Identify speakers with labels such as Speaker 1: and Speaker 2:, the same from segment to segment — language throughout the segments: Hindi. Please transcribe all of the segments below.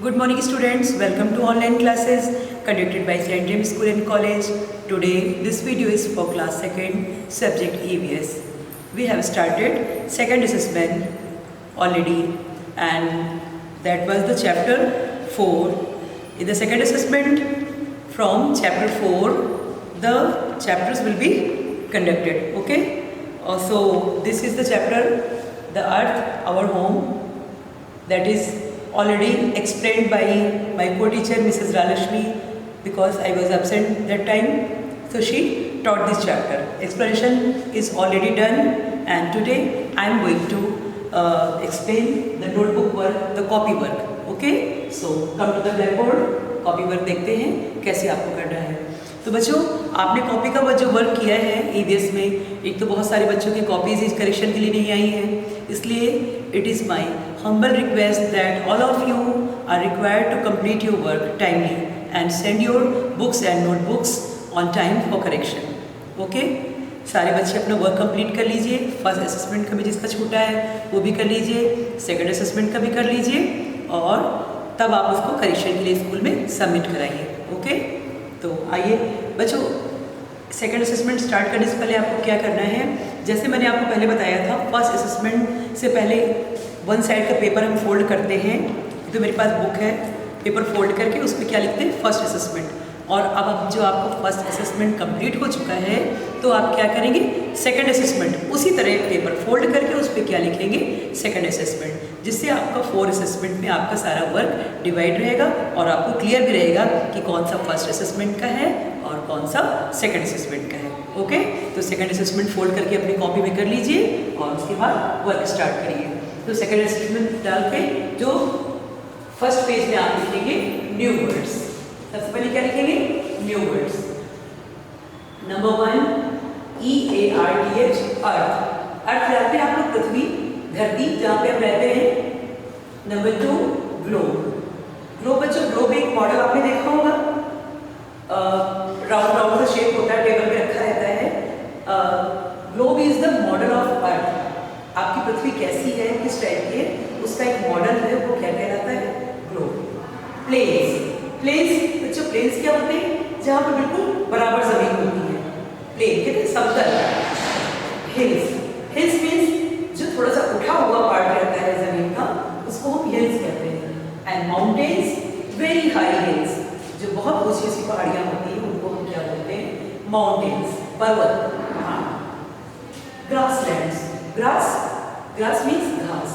Speaker 1: Good morning students, welcome to online classes conducted by St. James School and College. Today this video is for class 2nd subject EVS. We have started second assessment already and that was the chapter 4. In the second assessment from chapter 4 the chapters will be conducted. Okay. So this is the chapter the earth our home, that is already explained by my co-teacher Mrs. Ralashmi because I was absent that time. So she taught this chapter. Explanation is already done and today I am going to explain the notebook work, the copy work. Okay, so come to the blackboard. Copy work देखते हैं कैसे आपको करना है। तो बच्चों आपने कॉपी का जो वर्क किया है ईवीएस में, एक तो बहुत सारे बच्चों की कॉपीज इस करेक्शन के लिए नहीं आई हैं, इसलिए it is my humble request that all of you are required to complete your work timely and send your books and notebooks on time for correction. Okay? सारे बच्चे अपना वर्क कंप्लीट कर लीजिए। फर्स्ट असेसमेंट का भी जिसका छूटा है वो भी कर लीजिए, सेकंड असेसमेंट का भी कर लीजिए और तब आप उसको करेक्शन के लिए स्कूल में सबमिट कराइए। ओके? तो आइए बच्चों, सेकंड असेसमेंट स्टार्ट करने से पहले आपको क्या करना है, जैसे मैंने आपको पहले बताया था, फर्स्ट असेसमेंट से पहले वन साइड का पेपर हम फोल्ड करते हैं। तो मेरे पास बुक है, पेपर फोल्ड करके उस पर क्या लिखते हैं, फर्स्ट असेसमेंट। और अब जो आपको फर्स्ट असेसमेंट कंप्लीट हो चुका है तो आप क्या करेंगे, सेकंड असेसमेंट उसी तरह पेपर फोल्ड करके उस पर क्या लिखेंगे, सेकंड असेसमेंट, जिससे आपका 4 असेसमेंट में आपका सारा वर्क डिवाइड रहेगा और आपको क्लियर भी रहेगा कि कौन सा फर्स्ट असेसमेंट का है और कौन सा सेकंड असेसमेंट का है। ओके? तो सेकंड असेसमेंट फोल्ड करके अपनी कॉपी में कर लीजिए और उसके बाद वर्क स्टार्ट करिए। तो सेकंड असेसमेंट डाल के जो फर्स्ट पेज में आप लिखेंगे न्यू वर्ड्स। सबसे पहले क्या लिखेंगे, न्यू वर्ड्स। नंबर 1 EARTH, अर्थ। अर्थ डालते हैं आप लोग पृथ्वी, धरती जहाँ पे हम रहते हैं। Number 2 globe. ग्लोब बच्चों, ग्लोब एक मॉडल आपने देखा होगा, राउंड राउंड सा शेप होता है, टेबल पे रखा रहता है। Globe is the model of earth. आपकी पृथ्वी कैसी है, किस टाइप की है, उसका एक मॉडल है, वो क्या कहलाता है, ग्लोब। प्लेन्स। प्लेन्स बच्चों, प्लेन्स क्या होते हैं, जहाँ पर बिल्कुल बराबर जमीन होती है, प्लेन कहते हैं समतल। हिल्स। हिल्स मीन्स जो थोड़ा सा उठा हुआ पार्ट रहता है जमीन का, उसको हम हिल्स कहते हैं। And mountains, very high heels, जो बहुत ऊंची ऊंची पहाड़ियाँ होती हैं उनको हम क्या बोलते हैं, माउंटेन्स, पर्वत। हाँ। ग्रासलैंड्स। ग्रास, ग्रास मीन्स घास,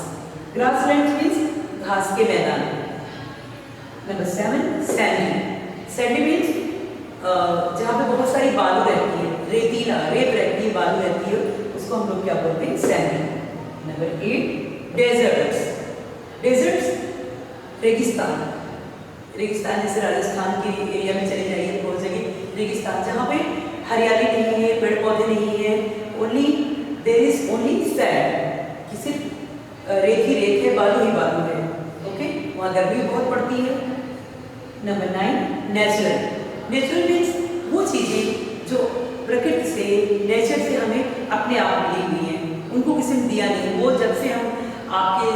Speaker 1: ग्रासलैंड मीन्स घास के मैदान। Number 7 Sandy. सैंडी मीन्स जहाँ पे बहुत सारी बालू रहती है, रेतीला, रेत रहती है, बालू रहती है, उसको हम लोग क्या बोलते हैं, सैंडी। Number 8 desserts. डेजर्ट्स रेगिस्तान। रेगिस्तान जैसे राजस्थान के एरिया में चले जाइए, बहुत जगह रेगिस्तान, जहाँ पे हरियाली नहीं है, पेड़ पौधे नहीं है, only there is only sand, कि सिर्फ रेत ही रेत है, बालू ही बालू है। ओके? वहाँ गर्मी बहुत पड़ती है। Number 9 natural. नेचुरल मीन्स वो चीज़ें जो प्रकृति से, नेचर से हमें अपने आप मिली हुई हैं, उनको किसी ने दिया नहीं। वो जब से हम आपके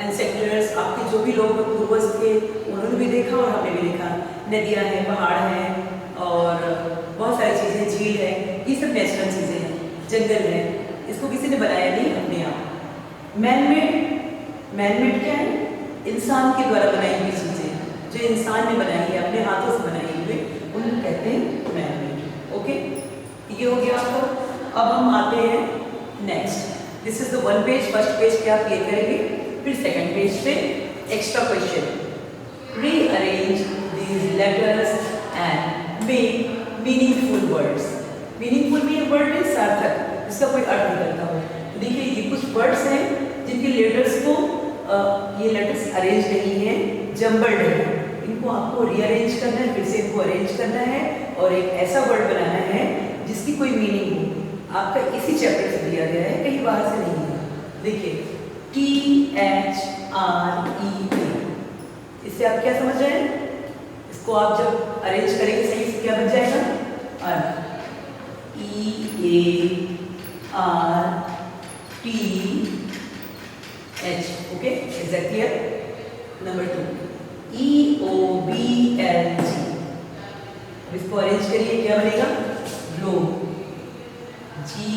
Speaker 1: एंसेस्टर्स, आपके जो भी लोग पूर्वज थे, उन्होंने भी देखा और हमने भी देखा, नदियाँ हैं, पहाड़ हैं और बहुत सारी चीज़ें, झील है, ये सब नेचुरल चीज़ें हैं। जंगल है, इसको किसी ने बनाया नहीं, अपने आप। मैनमेड। मैनमेड क्या है, इंसान के द्वारा बनाई हुई चीज़ें, जो इंसान ने बनाई है, अपने हाथों से बनाई हुई, उनको कहते हैं मैनमेड। ओके? ये हो गया आपका। अब हम आते हैं next. This is the 1 page. First page पे आप ये करेंगे, फिर सेकंड पेज पे extra question. Rearrange these letters and make meaningful words. Meaningful mean word is सार्थक, जिसका कोई अर्थ निकलता हो। तो देखिए ये कुछ वर्ड्स हैं जिनके लेटर्स को ये लेटर्स अरेंज नहीं है, जम्बल्ड है, इनको आपको रीअरेंज करना है, फिर से इनको अरेंज करना है और एक ऐसा वर्ड बनाना है जिसकी कोई मीनिंग हो। आपका इसी चैप्टर से दिया गया है, कहीं बाहर से नहीं है। देखिए THREA, इससे आप क्या समझ रहे हैं, इसको आप जब अरेंज करेंगे सही से क्या बन जाएगा, EARTH। Okay? Is that clear? Number 2 EOBLG। इसको अरेंज करिए, क्या बनेगा? Globe. GLOBE।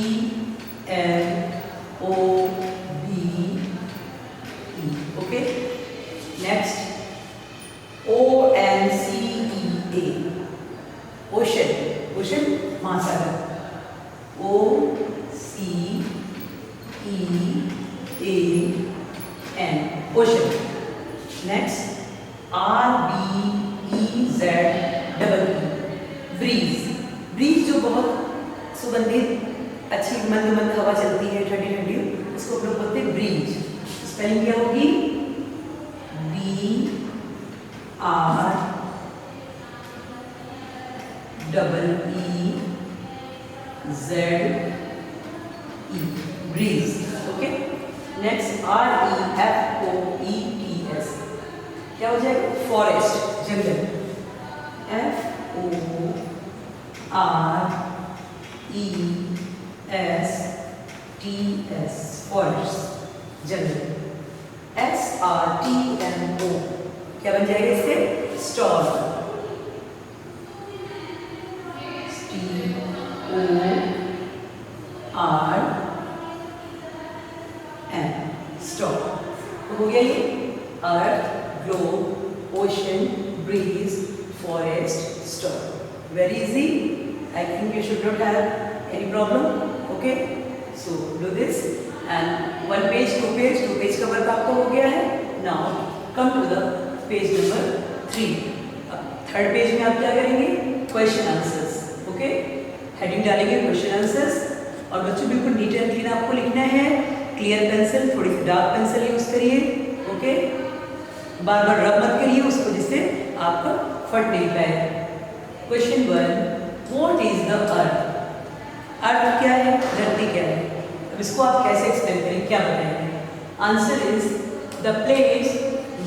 Speaker 1: Okay. Next ONCEA, ocean. Ocean महासागर। OCEAN, ocean. Next RBEZEE, breeze. Breeze जो बहुत सुगंधित अच्छी मंद मंद हवा चलती है, ठंडी ठंडी, उसको हम लोग बोलते हैं ब्रीज। स्पेलिंग क्या होगी? BREEZE, breeze. Okay. Next REFOREST, क्या हो जाएगा? फॉरेस्ट, जंगल। FORESTS, फॉरेस्ट, जंगल। SRTMO, क्या बन जाएगा इससे? स्टॉर्म। स्टॉर्म। तो हो गया ये earth, globe, ocean, breeze, forest, storm. Very easy. I think you should not have any problem. Okay, so do this and 1 page, 2 page, 2 page का वर्क आपका हो गया है। Now come to the page number 3. अब थर्ड पेज में आप क्या करेंगे? Question answers. ओके, हेडिंग डालेंगे क्वेश्चन आंसर्स। और बच्चों बिल्कुल नीट एंड क्लीन आपको लिखना है। क्लियर पेंसिल, थोड़ी सी डार्क पेंसिल यूज करिए। ओके, बार बार रब मत करिए उसको, जिससे आपका फट नहीं पाए। Question 1, What is the earth? अर्थ क्या है? धरती क्या है? अब इसको आप कैसे एक्सप्लेन करेंगे, क्या बताएंगे? Answer is the place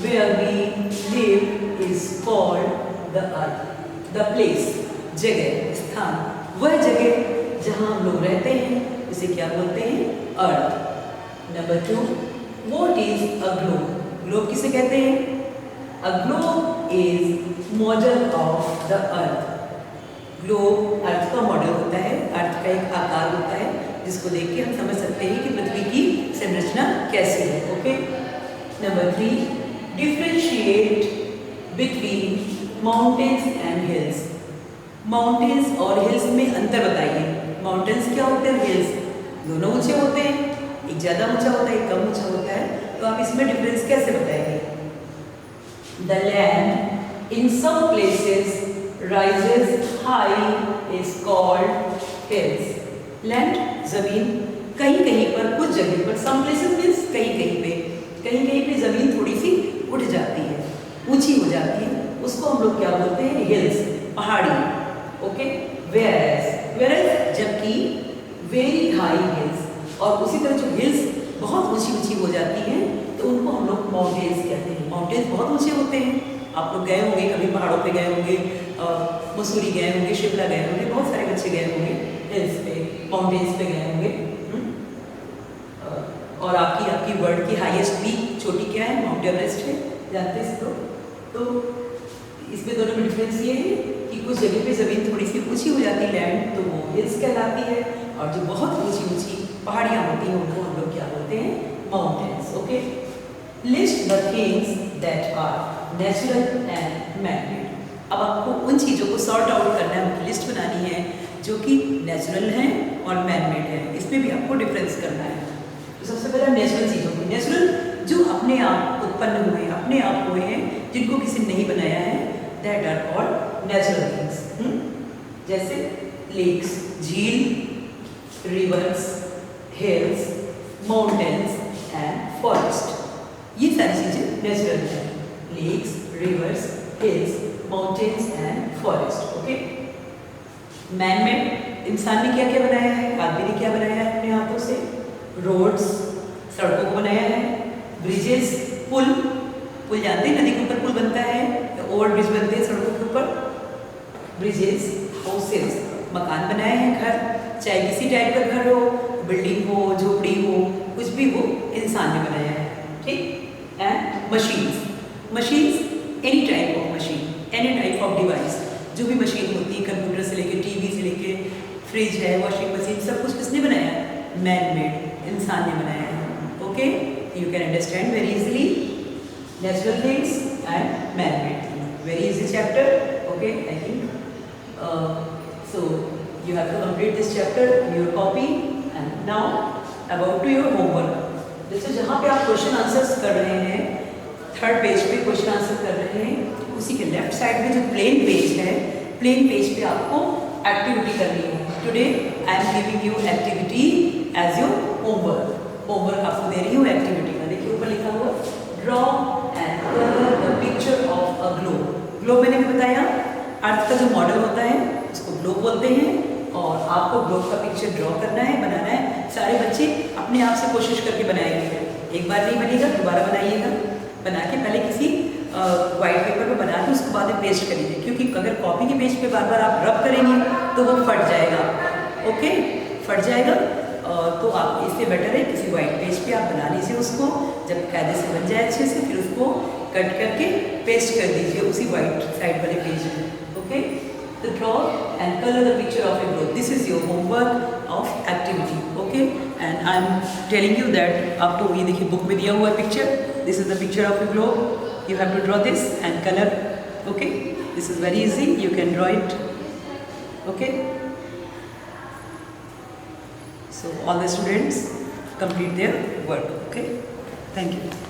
Speaker 1: where we live is called the earth. The place, जगह, स्थान, वह जगह जहां हम लोग रहते हैं उसे क्या बोलते हैं? Earth. Number 2, What is a globe? Globe किसे कहते हैं? A globe is model of the earth. Globe earth का मॉडल होता है, अर्थ का एक आकार होता है जिसको देख के हम समझ सकते हैं कि पृथ्वी की संरचना कैसी है। Okay. Number 3, differentiate between mountains and hills. Mountains और हिल्स में अंतर बताइए। माउंटेन्स क्या होते हैं? हिल्स दोनों ऊंचे होते हैं, एक ज़्यादा ऊंचा होता है, एक कम ऊंचा होता है। तो आप इसमें डिफरेंस कैसे बताएंगे? The land in some places rises high is called hills. Land, जमीन, कहीं कहीं पर, कुछ जगह पर, some places means कहीं कहीं पे जमीन थोड़ी सी उठ जाती है, ऊंची हो जाती है, उसको हम लोग क्या बोलते हैं? हिल्स, पहाड़ी। ओके। whereas जबकि वेरी हाई हिल्स, और उसी तरह जो हिल्स बहुत ऊंची हो जाती हैं तो उनको हम लोग माउंटेन्स कहते हैं। माउंटेन्स बहुत ऊंचे होते हैं। आप लोग गए होंगे, कभी पहाड़ों पे गए होंगे, मसूरी गए होंगे, शिमला गए होंगे, बहुत सारे बच्चे गए होंगे हिल्स पे, माउंटेन्स पे गए होंगे। और आपकी वर्ल्ड की हाईएस्ट पीक चोटी क्या है? माउंट एवरेस्ट है, जानते हैं इसको। तो इसमें दोनों में डिफरेंस ये है कि कुछ जगह पे ज़मीन थोड़ी सी ऊंची हो जाती है, लैंड, तो वो हिल्स कहलाती है, और जो बहुत ऊंची पहाड़ियाँ होती हैं उनको हम लोग क्या बोलते हैं? Mountains. Okay. List the things that are natural and man made. अब आपको उन चीज़ों को सॉर्ट आउट करना है, उनकी लिस्ट बनानी है जो कि नेचुरल हैं और मैन-मेड हैं। इसमें भी आपको डिफरेंस करना है। तो सबसे पहले नेचुरल चीज़ों की, नेचुरल जो अपने आप उत्पन्न हुए हैं, अपने आप हुए हैं, जिनको किसी ने नहीं बनाया है, that are called natural things. जैसे लेक्स, झील, rivers, hills, mountains and forest, ये सारी चीज़ें नेचुरल हैं। Lakes, rivers, hills, mountains and forest. Okay. Man made, इंसान ने क्या क्या बनाया है? आदमी ने क्या बनाया है अपने हाथों से? रोड्स, सड़कों को बनाया है। ब्रिजेस, पुल जानते हैं, नदी के ऊपर पुल बनता है, ओवर ब्रिज बनते हैं सड़कों के ऊपर। ब्रिजेस, हाउसेस, मकान बनाए हैं, घर, चाहे किसी टाइप का घर हो, बिल्डिंग हो, झोपड़ी हो, कुछ भी वो इंसान ने बनाया है। ठीक। And machines, machines, any type of machine, any type of device, जो भी मशीन होती है, कंप्यूटर से लेके टीवी से लेके फ्रिज है, वॉशिंग मशीन, सब कुछ किसने बनाया है? मैन मेड, इंसान ने बनाया है. Okay, you can understand very easily natural things and man made things. Very easy chapter. Okay, I think so you have to complete this chapter in your copy. And now about to your homework. जैसे जहाँ पे आप क्वेश्चन आंसर्स कर रहे हैं, थर्ड पेज पे क्वेश्चन आंसर कर रहे हैं, उसी के लेफ्ट साइड में जो प्लेन पेज है, प्लेन पेज पे आपको एक्टिविटी करनी है. Today I am giving you activity as your homework. Homework आपको दे रही हूँ एक्टिविटी का. देखिए ऊपर लिखा हुआ draw and colour the picture of a globe. Globe मैंने भी बताया अर्थ का जो मॉडल होता है उसको ग्लोब बोलते हैं, और आपको ग्लोब का पिक्चर ड्रॉ करना है, बनाना है. सारे बच्चे अपने आप से कोशिश करके बनाएंगे. एक बार नहीं बनेगा, दोबारा बनाइएगा. बना के पहले किसी वाइट पेपर पर बना के उसको बाद में पेस्ट करिए, क्योंकि अगर कॉपी के पेज पे बार बार आप रब करेंगे तो वो फट जाएगा. ओके, फट जाएगा. तो आप इससे बेटर है किसी वाइट पेज पे आप बना लीजिए उसको. जब कायदे से बन जाए अच्छे से, फिर उसको कट करके पेस्ट कर दीजिए उसी वाइट साइड वाले पेज में. ओके, तो draw and colour the picture of A globe. This is your homework of activity. Okay, and I am telling you that आपको ये देखिए बुक में दिया हुआ picture. This is the picture of A globe. You have to draw this and color. Okay, this is very easy. You can draw it. Okay. So all the students complete their work. Okay. Thank you.